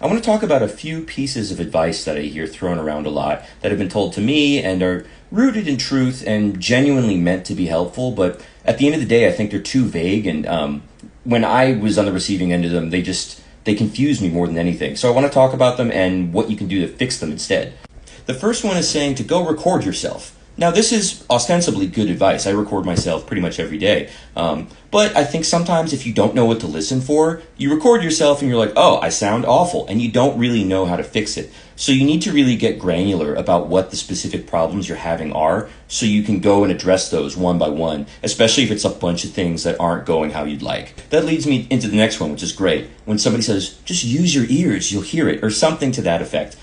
I want to talk about a few pieces of advice that I hear thrown around a lot that have been told to me and are rooted in truth and genuinely meant to be helpful, but at the end of the day, I think they're too vague, and when I was on the receiving end of them, they confuse me more than anything. So I want to talk about them and what you can do to fix them instead. The first one is saying to go record yourself. Now, this is ostensibly good advice. I record myself pretty much every day. But I think sometimes if you don't know what to listen for, you record yourself and you're like, oh, I sound awful, and you don't really know how to fix it. So you need to really get granular about what the specific problems you're having are so you can go and address those one by one, especially if it's a bunch of things that aren't going how you'd like. That leads me into the next one, which is great. When somebody says, just use your ears, you'll hear it, or something to that effect.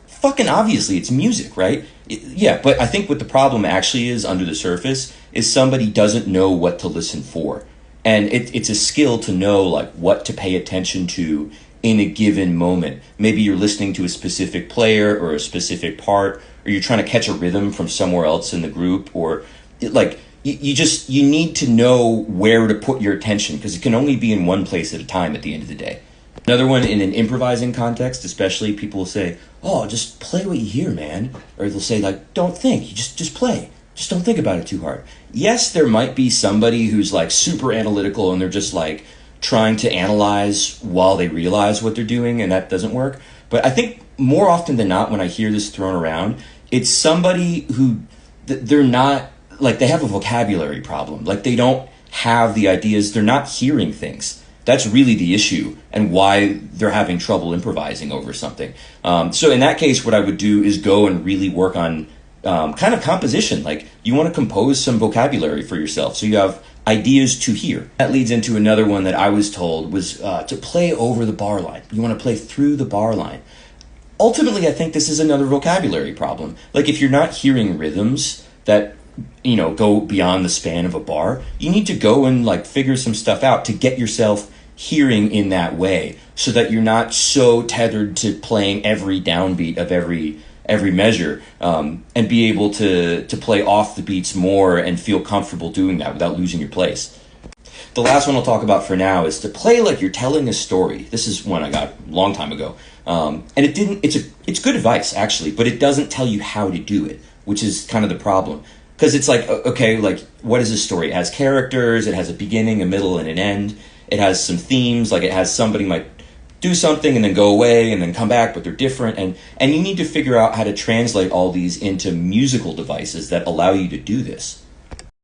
Fucking obviously, it's music, right? Yeah, but I think what the problem actually is under the surface is somebody doesn't know what to listen for. And it's a skill to know like what to pay attention to in a given moment. Maybe you're listening to a specific player or a specific part, or you're trying to catch a rhythm from somewhere else in the group, or you need to know where to put your attention because it can only be in one place at a time at the end of the day. Another one, in an improvising context especially, people will say, oh, just play what you hear, man. Or they'll say, like, don't think, you just play. Just don't think about it too hard. Yes, there might be somebody who's like super analytical and they're just like trying to analyze while they realize what they're doing, and that doesn't work. But I think more often than not, when I hear this thrown around, it's somebody who they're not, like, they have a vocabulary problem. Like, they don't have the ideas, they're not hearing things. That's really the issue and why they're having trouble improvising over something. So in that case, what I would do is go and really work on kind of composition. Like, you want to compose some vocabulary for yourself so you have ideas to hear. That leads into another one that I was told was to play over the bar line. You want to play through the bar line. Ultimately, I think this is another vocabulary problem. Like, if you're not hearing rhythms that go beyond the span of a bar, you need to go and like figure some stuff out to get yourself hearing in that way so that you're not so tethered to playing every downbeat of every measure, and be able to play off the beats more and feel comfortable doing that without losing your place. The last one I'll talk about for now is to play like you're telling a story. This is one I got a long time ago. And it's good advice actually, but it doesn't tell you how to do it, which is kind of the problem. Because it's like, okay, like, what is this story? It has characters, it has a beginning, a middle, and an end. It has some themes, like it has somebody might do something and then go away and then come back, but they're different. And you need to figure out how to translate all these into musical devices that allow you to do this.